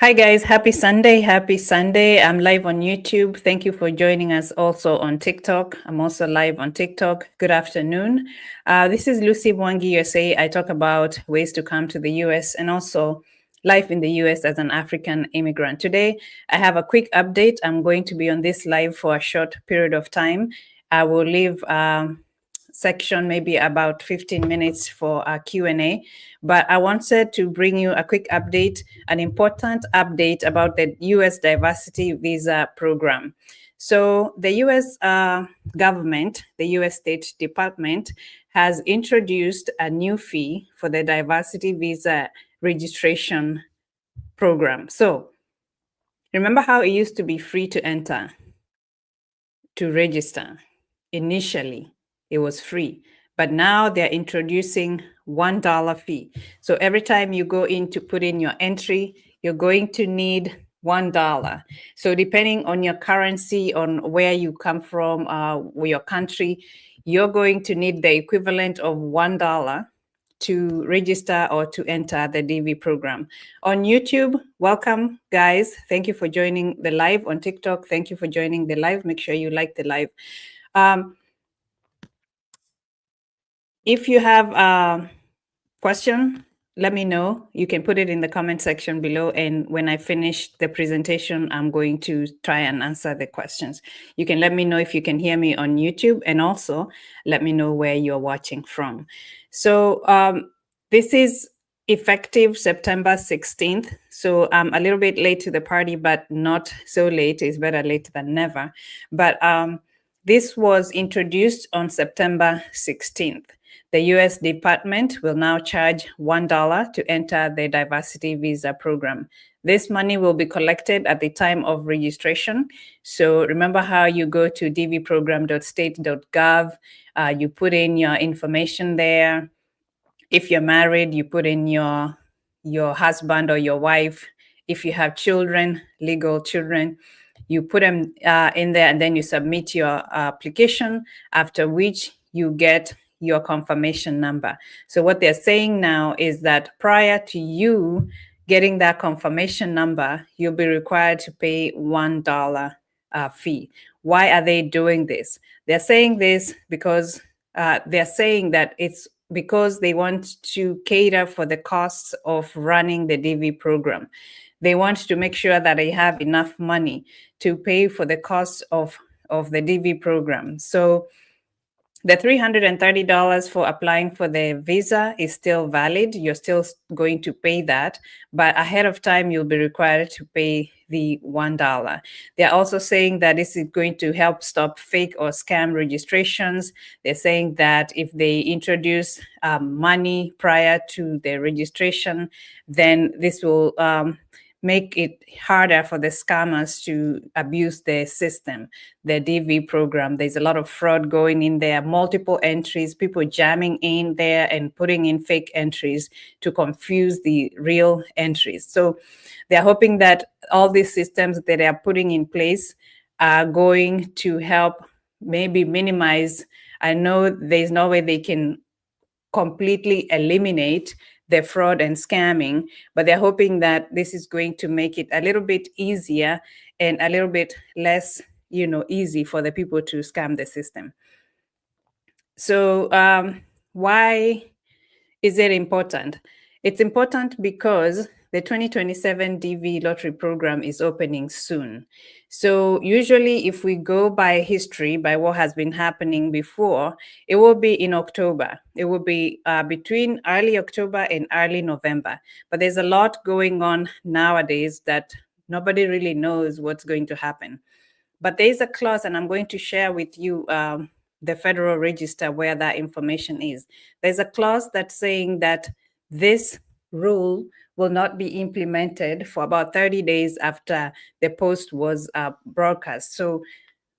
Hi guys, happy Sunday. Happy Sunday. I'm live on YouTube. Thank you for joining us also on TikTok. I'm also live on TikTok. Good afternoon. This is Lucy Mwangi USA. I talk about ways to come to the US and also life in the US as an African immigrant. Today, I have a quick update. I'm going to be on this live for a short period of time. I will leave section maybe about 15 minutes for a Q&A, but I wanted to bring you a quick update, an important update about the US diversity visa program. So the US government, the US State Department, has introduced a new fee for the diversity visa registration program. So remember how it used to be free to enter, to register? Initially, it was free, but now they're introducing $1 fee. So every time you go in to put in your entry, you're going to need $1. So depending on your currency, on where you come from, your country, you're going to need the equivalent of $1 to register or to enter the DV program. On YouTube, welcome guys. Thank you for joining the live. On TikTok, thank you for joining the live. Make sure you like the live. If you have a question, let me know. You can put it in the comment section below. And when I finish the presentation, I'm going to try and answer the questions. You can let me know if you can hear me on YouTube, and also let me know where you're watching from. So this is effective September 16th. So I'm a little bit late to the party, but not so late. It's better late than never. But this was introduced on September 16th. The US Department will now charge $1 to enter the diversity visa program. This money will be collected at the time of registration. So remember how you go to dvprogram.state.gov, you put in your information there. If you're married, you put in your husband or your wife. If you have children, legal children, you put them in there, and then you submit your application, after which you get your confirmation number. So what they're saying now is that prior to you getting that confirmation number, you'll be required to pay $1 fee. Why are they doing this? They're saying this because they're saying that it's because they want to cater for the costs of running the DV program. They want to make sure that they have enough money to pay for the costs of the DV program. So the $330 for applying for the visa is still valid. You're still going to pay that, but ahead of time, you'll be required to pay the $1. They're also saying that this is going to help stop fake or scam registrations. They're saying that if they introduce money prior to the registration, then this will make it harder for the scammers to abuse the system, the DV program. There's a lot of fraud going in there, multiple entries, people jamming in there and putting in fake entries to confuse the real entries. So they're hoping that all these systems that they are putting in place are going to help maybe minimize. I know there's no way they can completely eliminate the fraud and scamming, but they're hoping that this is going to make it a little bit easier and a little bit less, easy for the people to scam the system. So why is it important? It's important because the 2027 DV lottery program is opening soon. So usually if we go by history, by what has been happening before, it will be in October. It will be between early October and early November. But there's a lot going on nowadays that nobody really knows what's going to happen. But there's a clause, and I'm going to share with you the Federal Register where that information is. There's a clause that's saying that this rule will not be implemented for about 30 days after the post was broadcast. So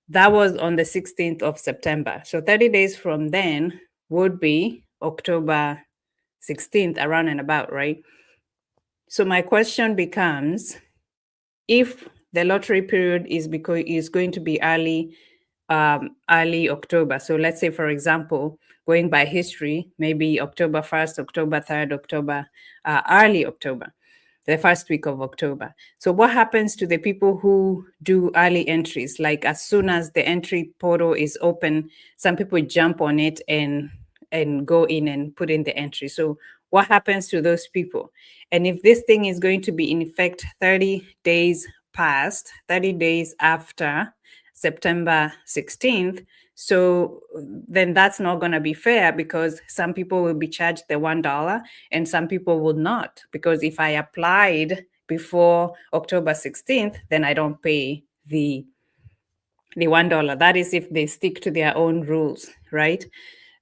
that was on the 16th of September. So 30 days from then would be October 16th, around and about, right? So my question becomes, if the lottery period is going to be early October. So let's say, for example, going by history, maybe October 1st, October 3rd, early October. the first week of October. So what happens to the people who do early entries? Like as soon as the entry portal is open, some people jump on it and go in and put in the entry. So what happens to those people? And if this thing is going to be in effect 30 days past, 30 days after September 16th, so then that's not going to be fair, because some people will be charged the $1 and some people will not. Because if I applied before October 16th, then I don't pay the $1. That is if they stick to their own rules, right?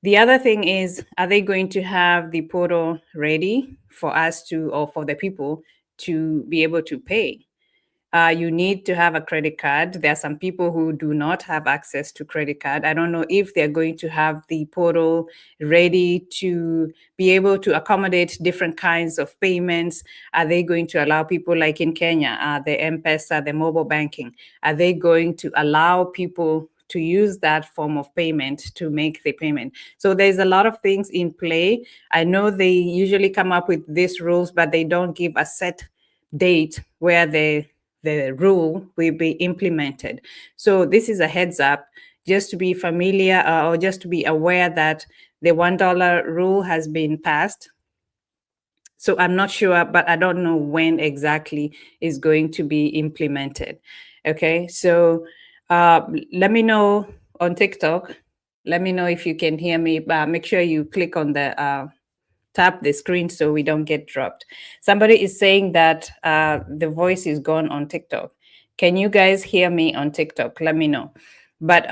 The other thing is, are they going to have the portal ready for us to, or for the people to be able to pay? You need to have a credit card. There are some people who do not have access to credit card. I don't know if they're going to have the portal ready to be able to accommodate different kinds of payments. Are they going to allow people, like in Kenya, the M-Pesa, the mobile banking, are they going to allow people to use that form of payment to make the payment? So there's a lot of things in play. I know they usually come up with these rules, but they don't give a set date where the rule will be implemented. So this is a heads up, just to be familiar, or just to be aware that the $1 rule has been passed. So I'm not sure, but I don't know when exactly is going to be implemented. Okay, so let me know on TikTok. Let me know if you can hear me. Make sure you click on the tap the screen so we don't get dropped. Somebody is saying that the voice is gone on TikTok. Can you guys hear me on TikTok? Let me know. But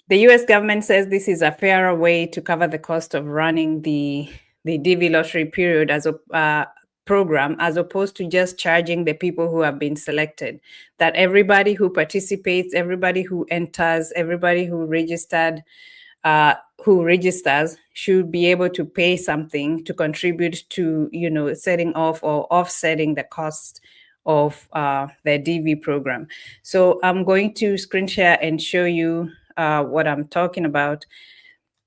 the US government says this is a fairer way to cover the cost of running the DV lottery period as a program, as opposed to just charging the people who have been selected. That everybody who participates, everybody who enters, everybody who registers should be able to pay something to contribute to, setting off or offsetting the cost of the DV program. So I'm going to screen share and show you what I'm talking about.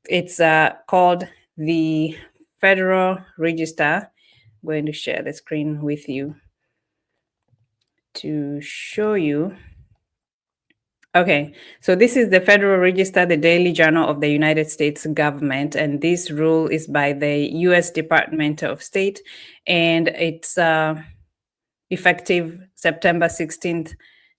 It's called the Federal Register. I'm going to share the screen with you to show you. Okay, so this is the Federal Register, the daily journal of the United States government, and this rule is by the U.S. Department of State, and it's effective September 16th,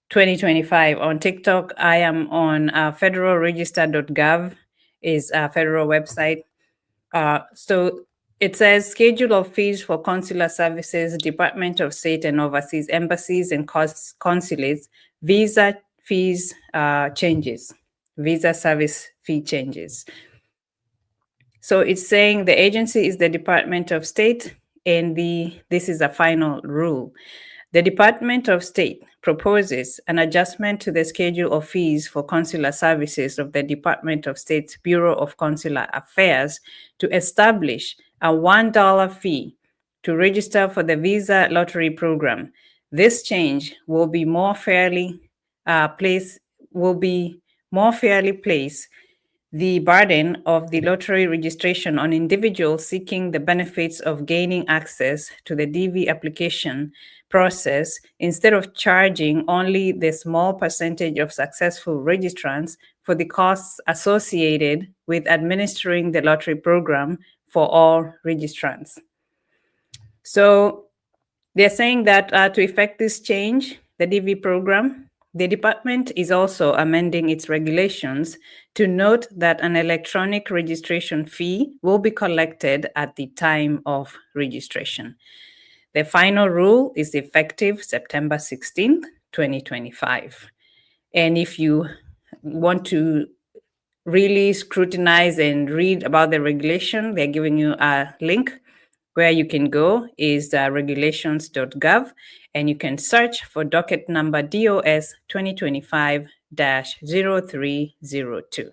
2025. On TikTok, I am on federalregister.gov, is a federal website. So it says schedule of fees for consular services, Department of State and overseas embassies and consulates, visa fees changes, visa service fee changes. So it's saying the agency is the Department of State, and this is a final rule. The Department of State proposes an adjustment to the schedule of fees for consular services of the Department of State's Bureau of Consular Affairs to establish a $1 fee to register for the visa lottery program. This change will be more fairly place the burden of the lottery registration on individuals seeking the benefits of gaining access to the DV application process, instead of charging only the small percentage of successful registrants for the costs associated with administering the lottery program for all registrants. So they're saying that to effect this change, the DV program, the department is also amending its regulations to note that an electronic registration fee will be collected at the time of registration. The final rule is effective September 16th, 2025. And if you want to really scrutinize and read about the regulation, they're giving you a link where you can go is regulations.gov, and you can search for docket number DOS 2025-0302.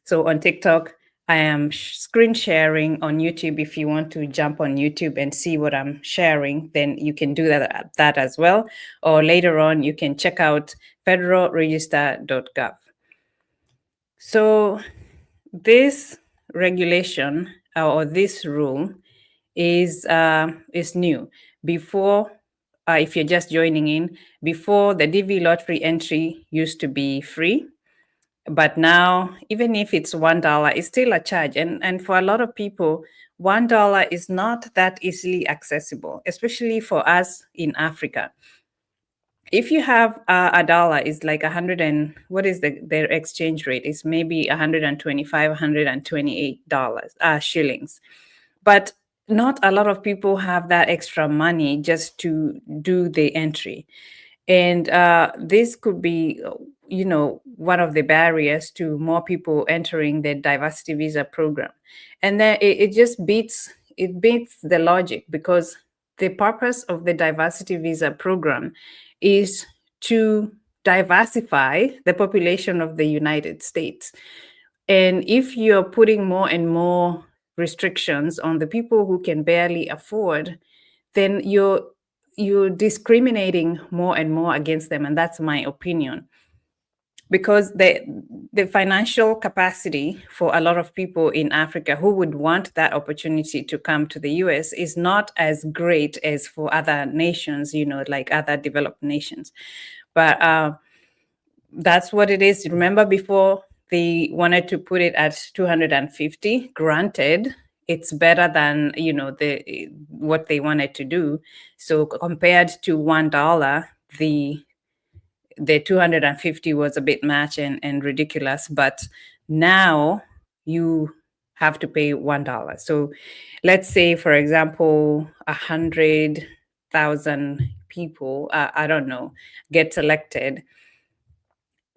So on TikTok, I am screen sharing. On YouTube. If you want to jump on YouTube and see what I'm sharing, then you can do that as well. Or later on, you can check out federalregister.gov. So this regulation or this rule is new. Before, if you're just joining in, before the DV lottery entry used to be free, but now even if it's $1, it's still a charge, and for a lot of people, $1 is not that easily accessible, especially for us in Africa. If you have a dollar, is like 100 and what is their exchange rate? It's maybe 125, $128 shillings. But not a lot of people have that extra money just to do the entry. And this could be, one of the barriers to more people entering the diversity visa program. And then it just beats the logic, because the purpose of the diversity visa program is to diversify the population of the United States. And if you're putting more and more restrictions on the people who can barely afford, then you're discriminating more and more against them. And that's my opinion, because the financial capacity for a lot of people in Africa who would want that opportunity to come to the US is not as great as for other nations, like other developed nations. But that's what it is. Remember, before they wanted to put it at 250. Granted, it's better than what they wanted to do. So compared to $1, the 250 was a bit much and ridiculous. But now you have to pay $1. So let's say, for example, 100,000 people, I don't know, get selected.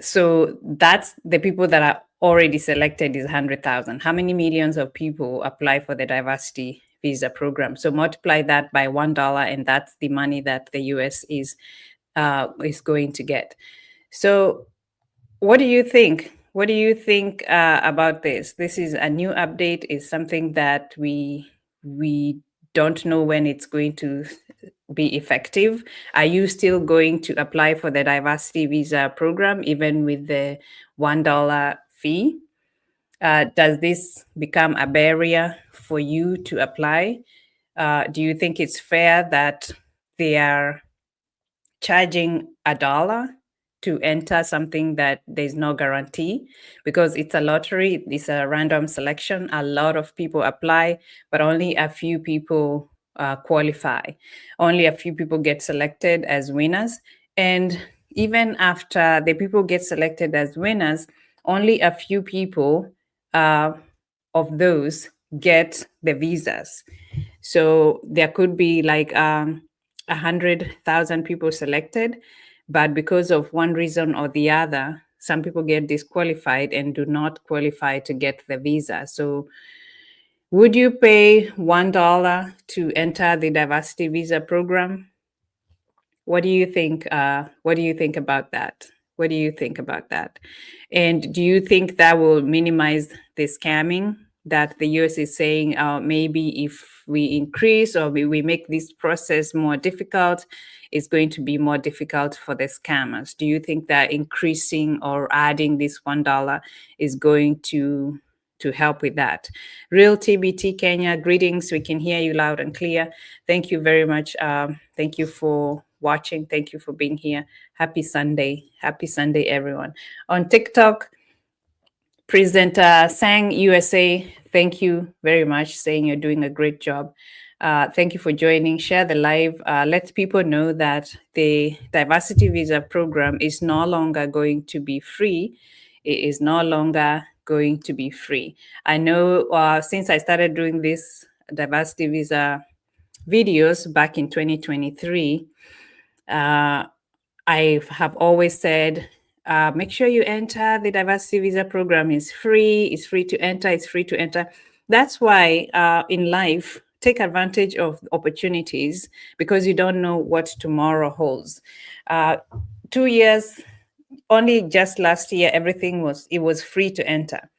So that's the people that are already selected is 100,000. How many millions of people apply for the diversity visa program? So multiply that by $1, and that's the money that the US is going to get. So what do you think? What do you think about this? This is a new update. Is something that we don't know when it's going to be effective. Are you still going to apply for the diversity visa program even with the $1 fee? Does this become a barrier for you to apply? Do you think it's fair that they are charging $1 to enter something that there's no guarantee? Because it's a lottery, it's a random selection. A lot of people apply, but only a few people qualify. Only a few people get selected as winners. And even after the people get selected as winners, only a few people of those get the visas. So there could be like 100,000 people selected, but because of one reason or the other, some people get disqualified and do not qualify to get the visa. So would you pay $1 to enter the diversity visa program? What do you think? What do you think about that? What do you think about that? And do you think that will minimize the scamming that the US is saying? Maybe if we increase or we make this process more difficult, it's going to be more difficult for the scammers. Do you think that increasing or adding this $1 is going to help with that? Real TBT Kenya, greetings. We can hear you loud and clear. Thank you very much. Thank you for watching. Thank you for being here. Happy Sunday. Happy Sunday, everyone. On TikTok, Presenter Sang USA, thank you very much. Saying you're doing a great job. Thank you for joining. Share the live. Let people know that the diversity visa program is no longer going to be free. It is no longer going to be free. I know since I started doing this diversity visa videos back in 2023, I have always said, make sure you enter the diversity visa program. Is free. It's free to enter. It's free to enter. That's why in life, take advantage of opportunities, because you don't know what tomorrow holds. 2 years, only just last year, everything was free to enter.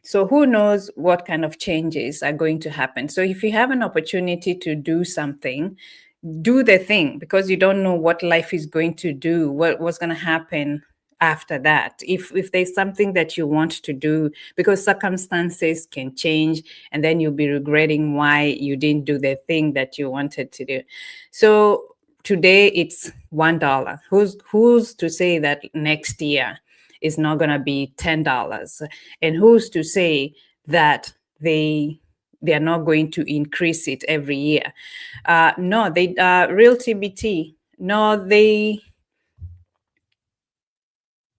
So who knows what kind of changes are going to happen? So if you have an opportunity to do something, do the thing, because you don't know what life is going to do, what's going to happen after that. If there's something that you want to do, because circumstances can change, and then you'll be regretting why you didn't do the thing that you wanted to do. So today it's $1. Who's to say that next year is not going to be $10? And who's to say that they are not going to increase it every year? No, they real TBT. No, they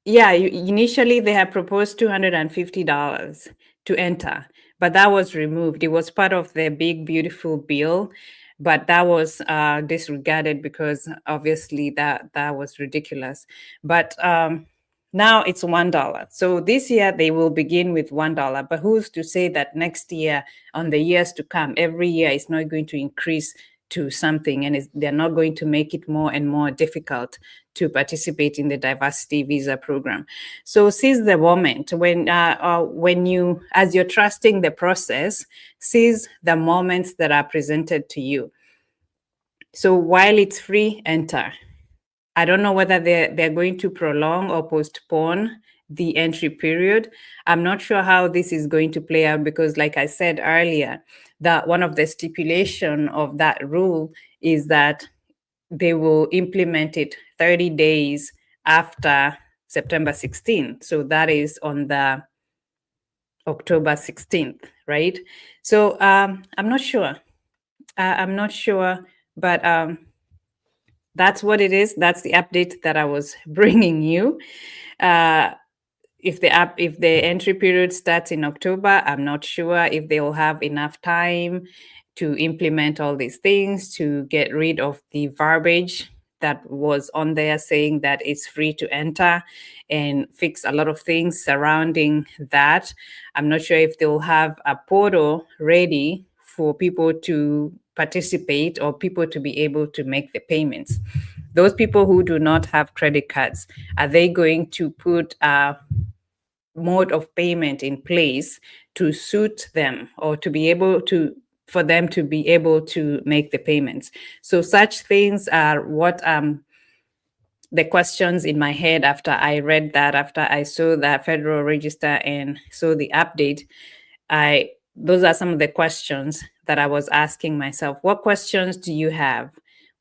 yeah, initially they had proposed $250 to enter, but that was removed. It was part of the big, beautiful bill, but that was disregarded because obviously that was ridiculous. But now it's $1. So this year they will begin with $1. But who's to say that next year, on the years to come, every year is not going to increase to something, and they're not going to make it more and more difficult to participate in the diversity visa program. So seize the moment when you, as you're trusting the process, seize the moments that are presented to you. So while it's free, enter. I don't know whether they're going to prolong or postpone the entry period. I'm not sure how this is going to play out because, like I said earlier, that one of the stipulation of that rule is that they will implement it 30 days after September 16th. So that is on the October 16th, right? So I'm not sure. I'm not sure, but that's what it is. That's the update that I was bringing you. If the entry period starts in October, I'm not sure if they will have enough time to implement all these things, to get rid of the verbiage that was on there saying that it's free to enter, and fix a lot of things surrounding that. I'm not sure if they'll have a portal ready for people to participate or people to be able to make the payments. Those people who do not have credit cards, are they going to put a mode of payment in place to suit them, or to be able to, for them to be able to make the payments? So such things are what the questions in my head after I read that, after I saw the Federal Register and saw the update. Those are some of the questions that I was asking myself. What questions do you have?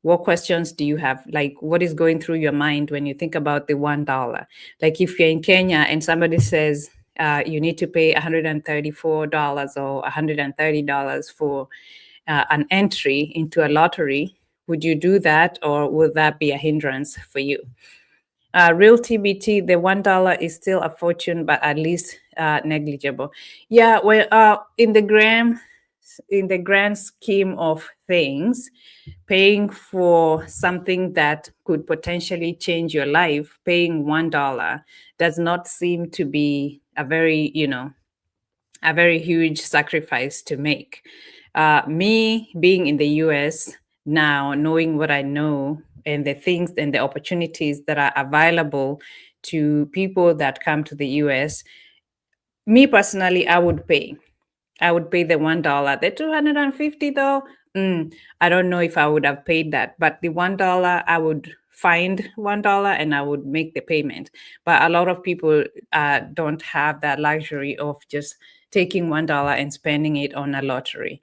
What questions do you have? Like, what is going through your mind when you think about the $1? Like, if you're in Kenya and somebody says you need to pay $134 or $130 for an entry into a lottery, would you do that, or will that be a hindrance for you? Real TBT, the $1 is still a fortune, but at least negligible. Yeah, well, in the grand scheme of things, paying for something that could potentially change your life, paying $1 does not seem to be a very huge sacrifice to make. Me being in the US now, knowing what I know and the things and the opportunities that are available to people that come to the US, me personally, I would pay. I would pay the $1. The 250 though, I don't know if I would have paid that. But the $1, I would find $1 and I would make the payment. But a lot of people don't have that luxury of just taking $1 and spending it on a lottery.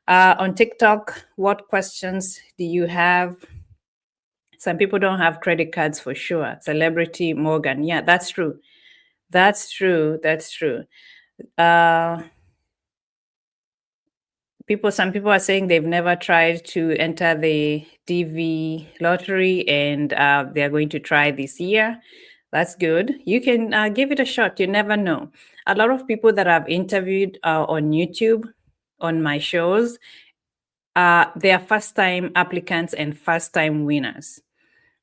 On TikTok, what questions do you have? Some people don't have credit cards for sure. Celebrity Morgan. Yeah, that's true. That's true. That's true. Some people are saying they've never tried to enter the DV lottery, and they're going to try this year. That's good. You can give it a shot. You never know. A lot of people that I've interviewed on YouTube, on my shows, they are first-time applicants and first-time winners.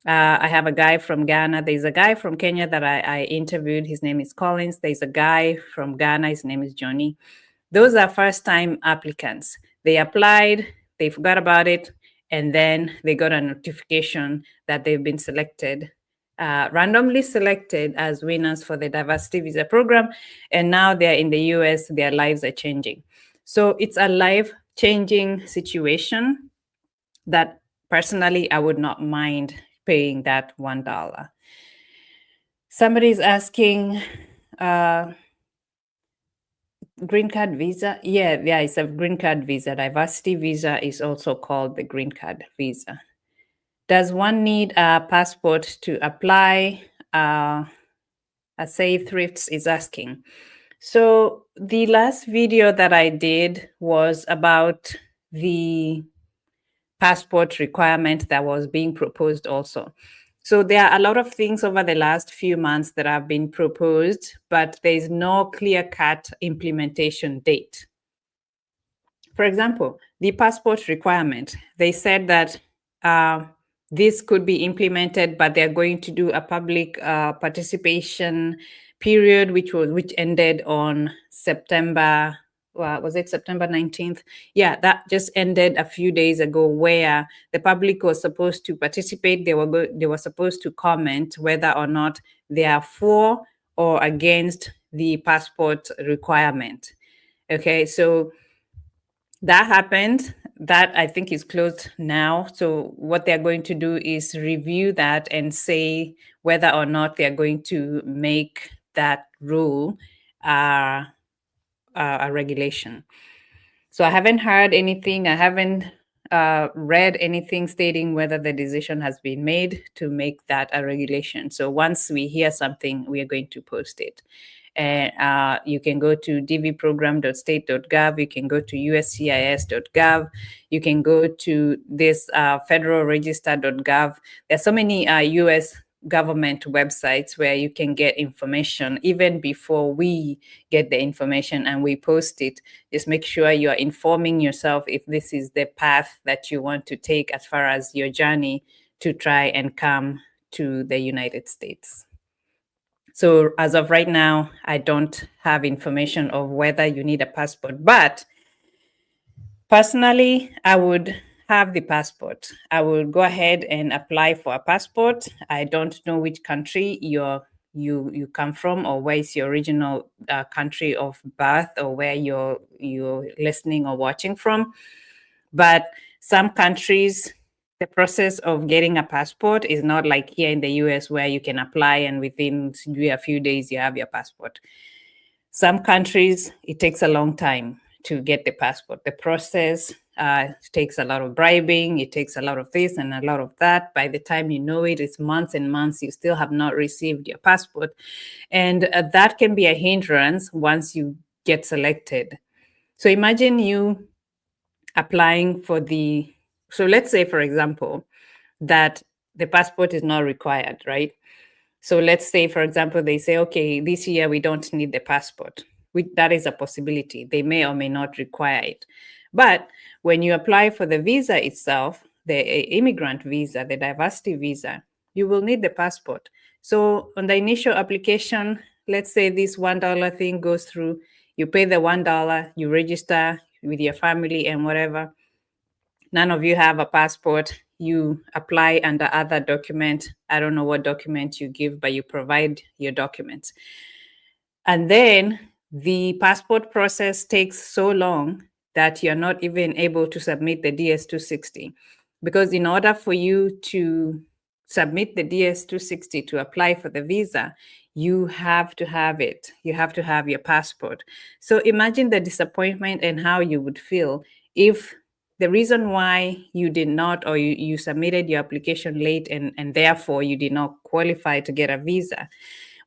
I have a guy from Ghana. There's a guy from Kenya that I interviewed. His name is Collins. There's a guy from Ghana. His name is Johnny. Those are first-time applicants. They applied, they forgot about it, and then they got a notification that they've been selected, randomly selected as winners for the diversity visa program. And now they're in the US, their lives are changing. So it's a life-changing situation that personally I would not mind paying that $1. Somebody's asking, green card visa. Yeah, it's a green card visa. Diversity visa is also called the green card visa. Does one need a passport to apply? A Say Thrifts is asking. So the last video that I did was about the passport requirement that was being proposed also. So there are a lot of things over the last few months that have been proposed, but there's no clear-cut implementation date. For example, the passport requirement, they said that this could be implemented, but they're going to do a public participation period, which ended on September. Was it September 19th? Yeah, that just ended a few days ago, where the public was supposed to participate. They were supposed to comment whether or not they are for or against the passport requirement. Okay, so that happened. That I think is closed now. So what they're going to do is review that and say whether or not they're going to make that rule a regulation. So I haven't heard anything. I haven't read anything stating whether the decision has been made to make that a regulation. So once we hear something, we are going to post it. And you can go to dvprogram.state.gov. You can go to uscis.gov. You can go to this federalregister.gov. There's so many US government websites where you can get information even before we get the information and we post it. Just make sure you're informing yourself if this is the path that you want to take as far as your journey to try and come to the United States. So as of right now, I don't have information of whether you need a passport, but personally, I would have the passport. I will go ahead and apply for a passport. I don't know which country you come from, or where is your original country of birth, or where you're listening or watching from. But some countries, the process of getting a passport is not like here in the US, where you can apply and within a few days you have your passport. Some countries, it takes a long time to get the passport. The process takes a lot of bribing. It takes a lot of this and a lot of that. By the time you know it, it's months and months. You still have not received your passport. And that can be a hindrance once you get selected. So imagine you applying for so let's say, for example, that the passport is not required, right? So let's say, for example, they say, okay, this year we don't need the passport. That is a possibility. They may or may not require it. But when you apply for the visa itself, the immigrant visa, the diversity visa, you will need the passport. So on the initial application, let's say this $1 thing goes through, you pay the $1, you register with your family and whatever. None of you have a passport. You apply under other document. I don't know what document you give, but you provide your documents. And then the passport process takes so long that you're not even able to submit the DS-260. Because in order for you to submit the DS-260 to apply for the visa, you have to have it. You have to have your passport. So imagine the disappointment and how you would feel if the reason why you did not, or you submitted your application late and therefore you did not qualify to get a visa,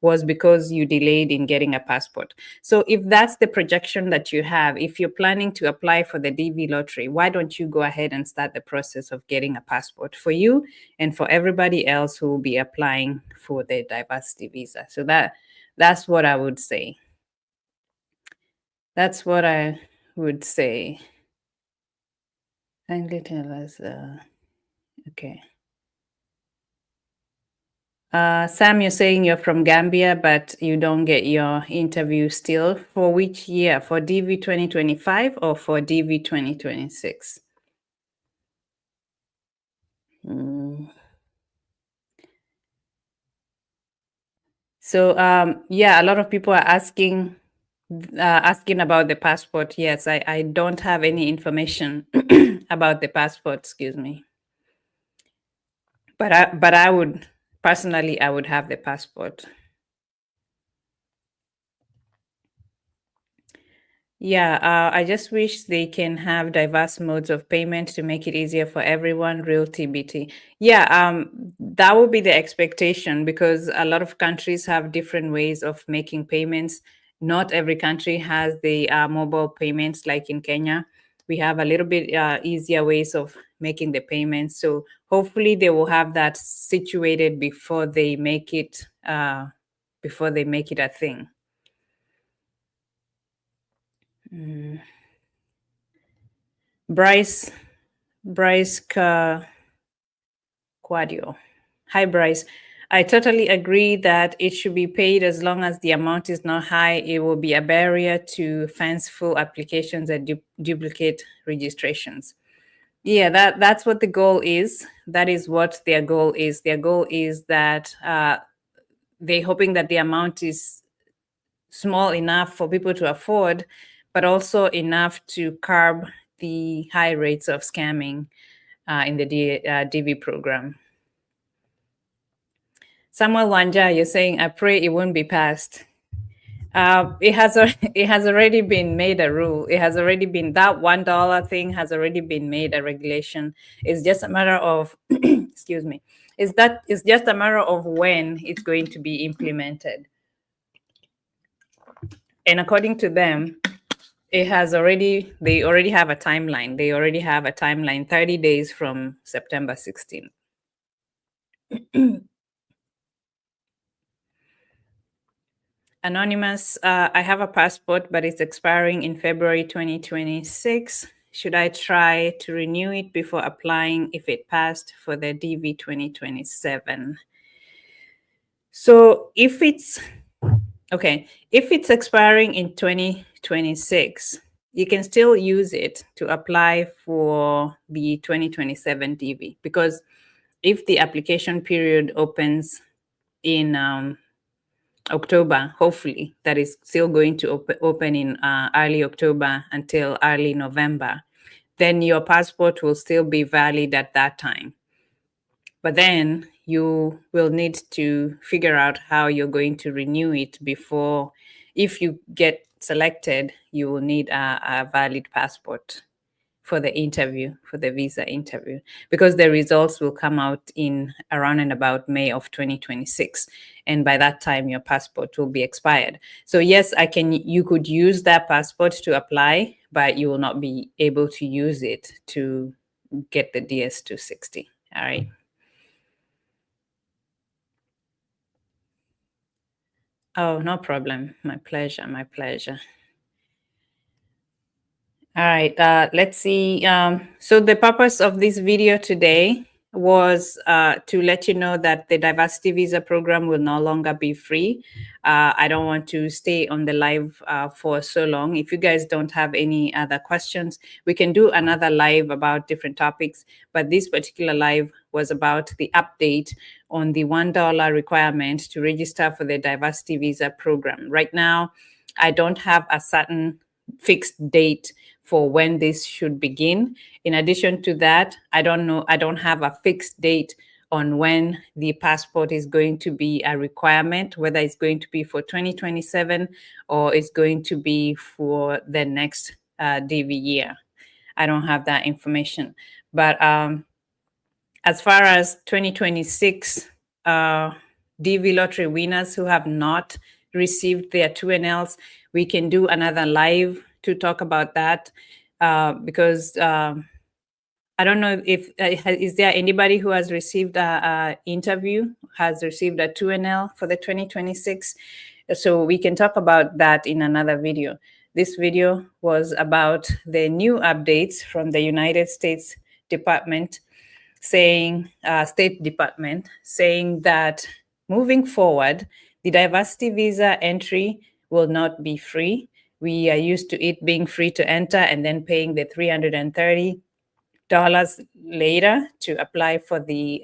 was because you delayed in getting a passport. So if that's the projection that you have, if you're planning to apply for the DV lottery, why don't you go ahead and start the process of getting a passport for you and for everybody else who will be applying for the diversity visa? So that's what I would say. That's what I would say. Kindly tell us. Okay. Sam, you're saying you're from Gambia, but you don't get your interview still. For which year? For DV 2025 or for DV 2026? So, yeah, a lot of people are asking about the passport. Yes, I don't have any information about the passport, excuse me. But I would, personally, I would have the passport. Yeah, I just wish they can have diverse modes of payment to make it easier for everyone. Real TBT. Yeah, that would be the expectation because a lot of countries have different ways of making payments. Not every country has the mobile payments like in Kenya. We have a little bit easier ways of making the payments. So hopefully they will have that situated before they make it a thing. Mm. Bryce Bryce Quadio. Hi, Bryce. I totally agree that it should be paid as long as the amount is not high. It will be a barrier to fanciful applications and duplicate registrations. Yeah, that's what the goal is. That is what their goal is. Their goal is that they're hoping that the amount is small enough for people to afford, but also enough to curb the high rates of scamming in the DV program. Samuel Wanja, you're saying, I pray it won't be passed. It has already been made a rule. It has already been that $1 thing has already been made a regulation. It's just a matter of excuse me. It's just a matter of when it's going to be implemented. And according to them, they already have a timeline. They already have a timeline, 30 days from September 16th. Anonymous, I have a passport, but it's expiring in February 2026. Should I try to renew it before applying if it passed for the DV 2027? So if it's expiring in 2026, you can still use it to apply for the 2027 DV because if the application period opens in October, hopefully, that is still going to open in early October until early November, then your passport will still be valid at that time. But then you will need to figure out how you're going to renew it before, if you get selected, you will need a valid passport for the interview, for the visa interview, because the results will come out in around and about May of 2026. And by that time, your passport will be expired. So yes, you could use that passport to apply, but you will not be able to use it to get the DS-260. All right. Oh, no problem. My pleasure. My pleasure. All right, let's see. So the purpose of this video today was to let you know that the diversity visa program will no longer be free. I don't want to stay on the live for so long. If you guys don't have any other questions, we can do another live about different topics. But this particular live was about the update on the $1 requirement to register for the diversity visa program. Right now, I don't have a certain fixed date for when this should begin. In addition to that, I don't have a fixed date on when the passport is going to be a requirement, whether it's going to be for 2027 or it's going to be for the next DV year. I don't have that information. But as far as 2026 DV lottery winners who have not received their 2NLs, we can do another live to talk about that because I don't know if is there anybody who has received a interview, has received a 2NL for the 2026. So we can talk about that in another video. This video was about the new updates from the United States Department State Department saying that moving forward, the diversity visa entry will not be free. We are used to it being free to enter and then paying the $330 later to apply for the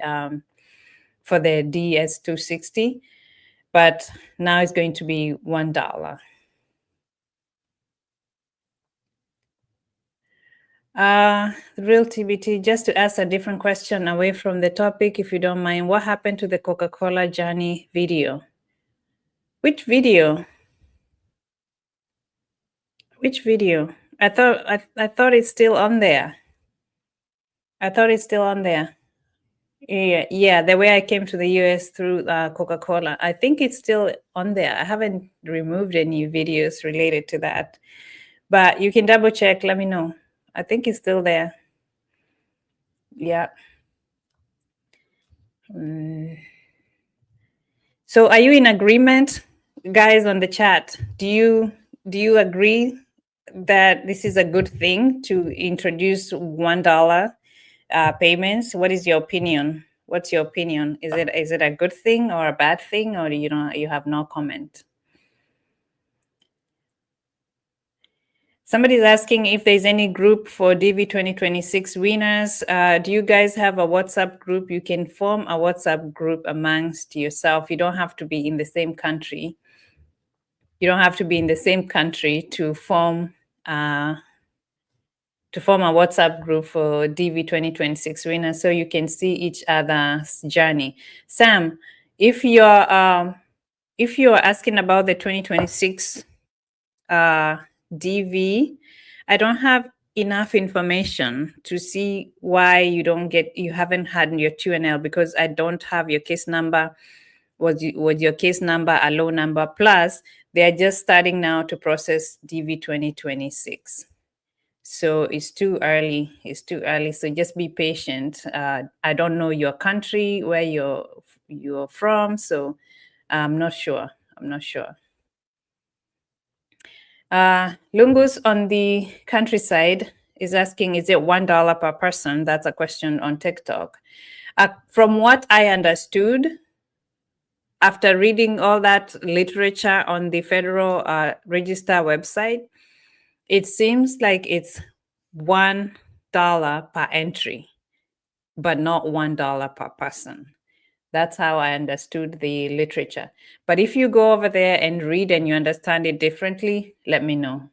DS-260, but now it's going to be $1. Real TBT, just to ask a different question away from the topic, if you don't mind, what happened to the Coca-Cola journey video? Which video? Which video? I thought it's still on there. I thought it's still on there. Yeah, the way I came to the US through Coca-Cola. I think it's still on there. I haven't removed any videos related to that. But you can double check, let me know. I think it's still there. Yeah. So are you in agreement, guys, on the chat? Do you agree that this is a good thing to introduce $1 payments? What is your opinion? What's your opinion? Is it a good thing or a bad thing, or you have no comment? Somebody's asking if there's any group for DV 2026 winners. Do you guys have a WhatsApp group? You can form a WhatsApp group amongst yourself. You don't have to be in the same country. You don't have to be in the same country to form a WhatsApp group for DV 2026 winners, so you can see each other's journey. Sam, if you're asking about the 2026 DV, I don't have enough information to see why you haven't had your 2NL, because I don't have your case number. Was your case number a low number? Plus, they are just starting now to process DV 2026. So it's too early. It's too early. So just be patient. I don't know your country, where you're from, so I'm not sure. Lungus on the countryside is asking, is it $1 per person? That's a question on TikTok. From what I understood, after reading all that literature on the Federal Register website, it seems like it's $1 per entry, but not $1 per person. That's how I understood the literature. But if you go over there and read and you understand it differently, let me know.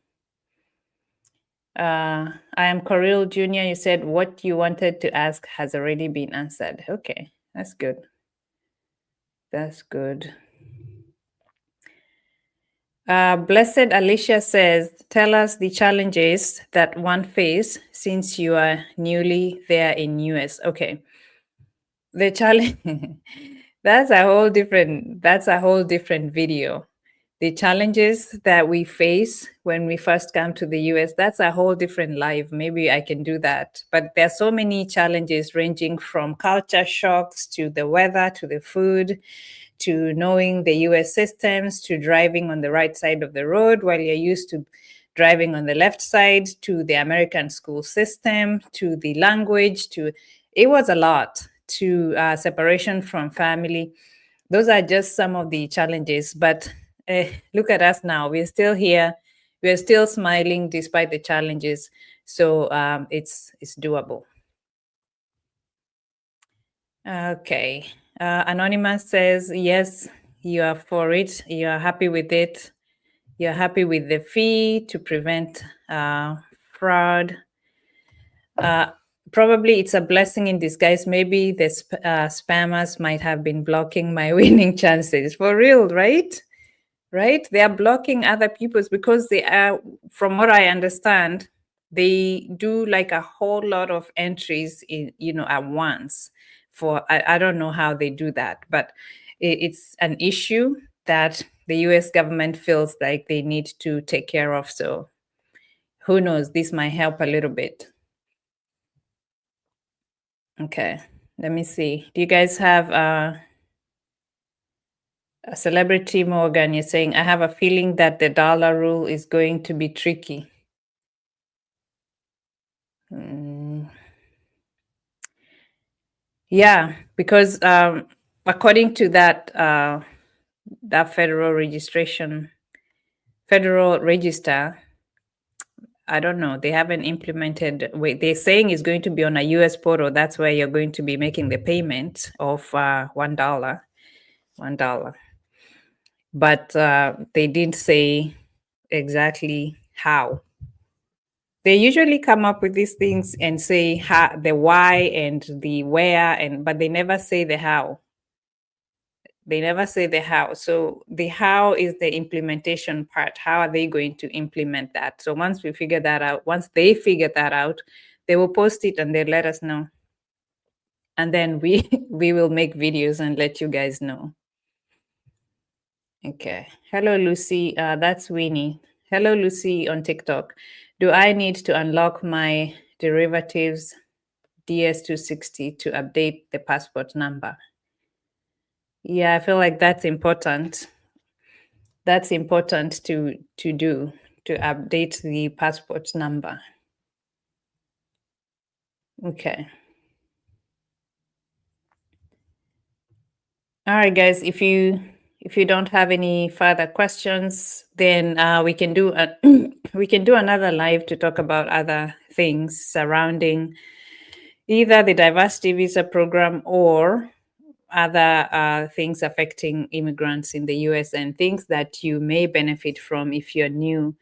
I am Coril Jr. You said what you wanted to ask has already been answered. Okay, that's good. That's good. Blessed Alicia says, tell us the challenges that one face since you are newly there in US. Okay. The challenge that's a whole different video. The challenges that we face when we first come to the US, that's a whole different life. Maybe I can do that. But there are so many challenges, ranging from culture shocks to the weather, to the food, to knowing the US systems, to driving on the right side of the road while you're used to driving on the left side, to the American school system, to the language, it was a lot, to separation from family. Those are just some of the challenges. But look at us now. We're still here. We're still smiling despite the challenges. So it's doable. Okay. Anonymous says, yes, you are for it. You are happy with it. You're happy with the fee to prevent fraud. Probably it's a blessing in disguise. Maybe the spammers might have been blocking my winning chances. For real, right? Right? They are blocking other people's, because they are, from what I understand, they do like a whole lot of entries at once. I don't know how they do that, but it's an issue that the US government feels like they need to take care of. So who knows, this might help a little bit. Okay, let me see. Do you guys have a Celebrity Morgan? You're saying, I have a feeling that the dollar rule is going to be tricky. Yeah, because according to that federal register, I don't know. They haven't implemented. Wait, they're saying it's going to be on a US portal. That's where you're going to be making the payment of $1. But they didn't say exactly how. They usually come up with these things and say the why and the where, but they never say the how. They never say the how. So the how is the implementation part. How are they going to implement that? So once we figure that out, once they figure that out, they will post it and they let us know. And then we we will make videos and let you guys know. Okay. Hello, Lucy. That's Winnie. Hello, Lucy on TikTok. Do I need to unlock my derivatives DS260 to update the passport number? Yeah, I feel like that's important. That's important to do, to update the passport number. Okay. All right, guys. If you don't have any further questions, then we can do we can do another live to talk about other things surrounding either the diversity visa program or other things affecting immigrants in the US and things that you may benefit from if you're new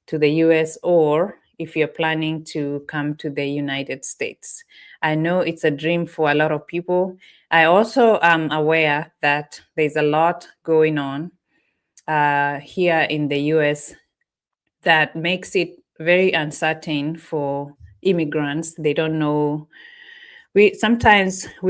to the US or if you're planning to come to the United States. I know it's a dream for a lot of people. I also am aware that there's a lot going on here in the US that makes it very uncertain for immigrants. They don't know. We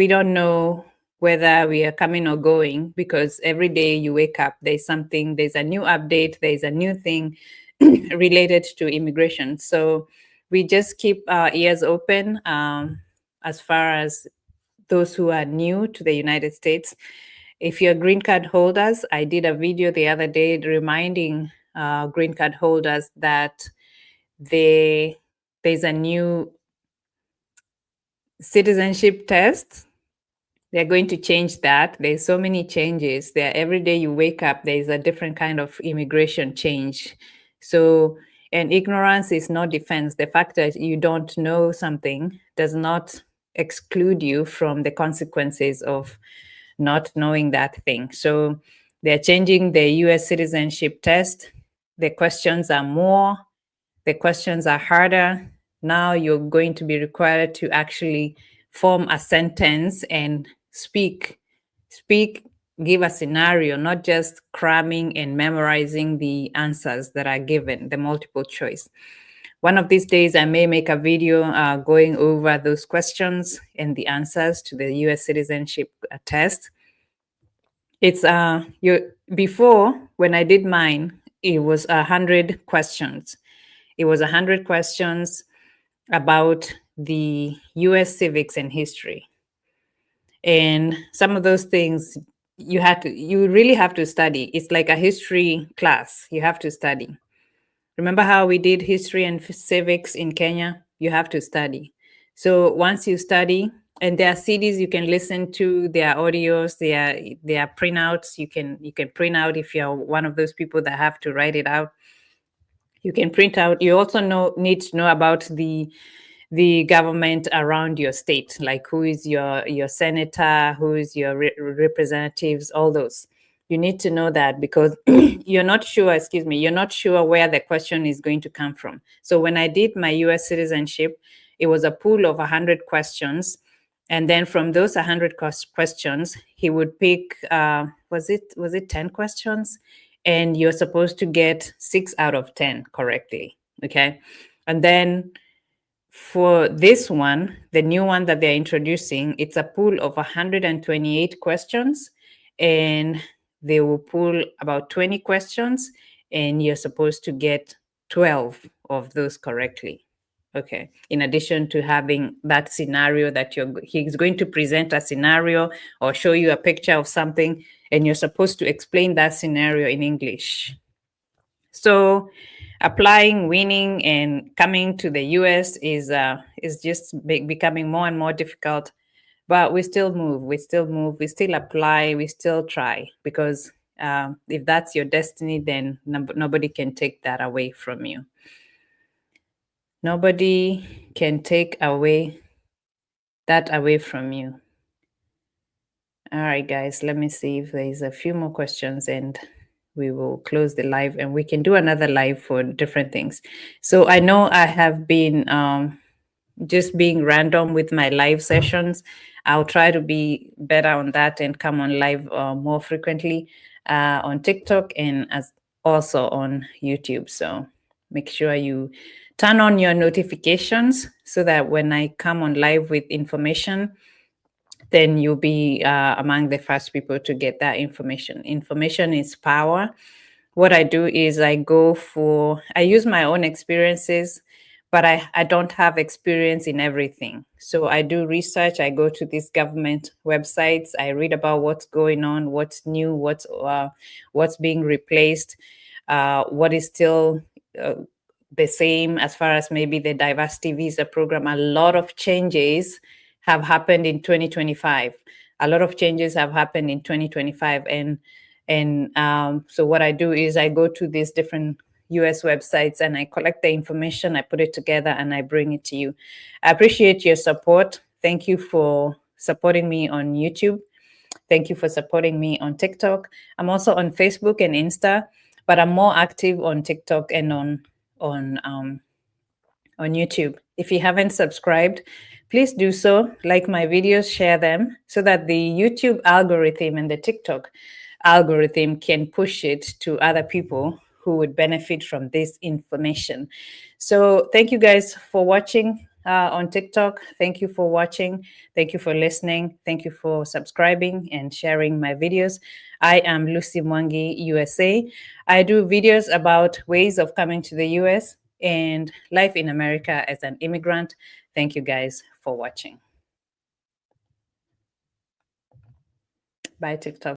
don't know whether we are coming or going because every day you wake up, there's something, there's a new update, there's a new thing related to immigration. So we just keep our ears open as far as those who are new to the United States. If you're green card holders, I did a video the other day reminding green card holders that there's a new citizenship test. They're going to change that. There's so many changes. There every day you wake up, there's a different kind of immigration change. So, and ignorance is no defense. The fact that you don't know something does not exclude you from the consequences of not knowing that thing. So they're changing the US citizenship test. The questions are more, the questions are harder. Now you're going to be required to actually form a sentence and speak, give a scenario, not just cramming and memorizing the answers that are given, the multiple choice. One of these days, I may make a video going over those questions and the answers to the US citizenship test. It's before when I did mine, it was 100 questions. It was 100 questions about the US civics and history. And some of those things you really have to study. It's like a history class. You have to study. Remember how we did history and civics in Kenya? You have to study. So once you study, and there are CDs you can listen to, there are audios, there are printouts. You can print out if you're one of those people that have to write it out. You can print out. You also need to know about the government around your state, like who is your senator, who is your representatives, all those. You need to know that because you're not sure where the question is going to come from. So when I did my US citizenship, it was a pool of 100 questions. And then from those 100 questions, he would pick, was it 10 questions? And you're supposed to get 6 out of 10 correctly, okay? And then for this one, the new one that they're introducing, it's a pool of 128 questions, and they will pull about 20 questions, and you're supposed to get 12 of those correctly. Okay. In addition to having that scenario that he's going to present a scenario or show you a picture of something, and you're supposed to explain that scenario in English. So applying, winning, and coming to the US is just becoming more and more difficult. But we still move, we still apply, we still try, because if that's your destiny, then nobody can take that away from you. Nobody can take that away from you. All right, guys, let me see if there's a few more questions and we will close the live, and we can do another live for different things. So I know I have been just being random with my live sessions. I'll try to be better on that and come on live more frequently on TikTok and as also on YouTube. So make sure you turn on your notifications so that when I come on live with information, then you'll be among the first people to get that information. Information is power. What I do is I use my own experiences, but I don't have experience in everything. So I do research. I go to these government websites. I read about what's going on, what's new, what's being replaced, what is still the same as far as maybe the diversity visa program. A lot of changes have happened in 2025. A lot of changes have happened in 2025, and so what I do is I go to these different US websites and I collect the information, I put it together, and I bring it to you. I appreciate your support. Thank you for supporting me on YouTube. Thank you for supporting me on TikTok. I'm also on Facebook and Insta, but I'm more active on TikTok and on um, on YouTube. If you haven't subscribed, please do so. Like my videos, share them so that the YouTube algorithm and the TikTok algorithm can push it to other people who would benefit from this information. So, thank you guys for watching on TikTok. Thank you for watching. Thank you for listening. Thank you for subscribing and sharing my videos. I am Lucy Mwangi, USA. I do videos about ways of coming to the US and life in America as an immigrant. Thank you guys for watching. Bye, TikTok.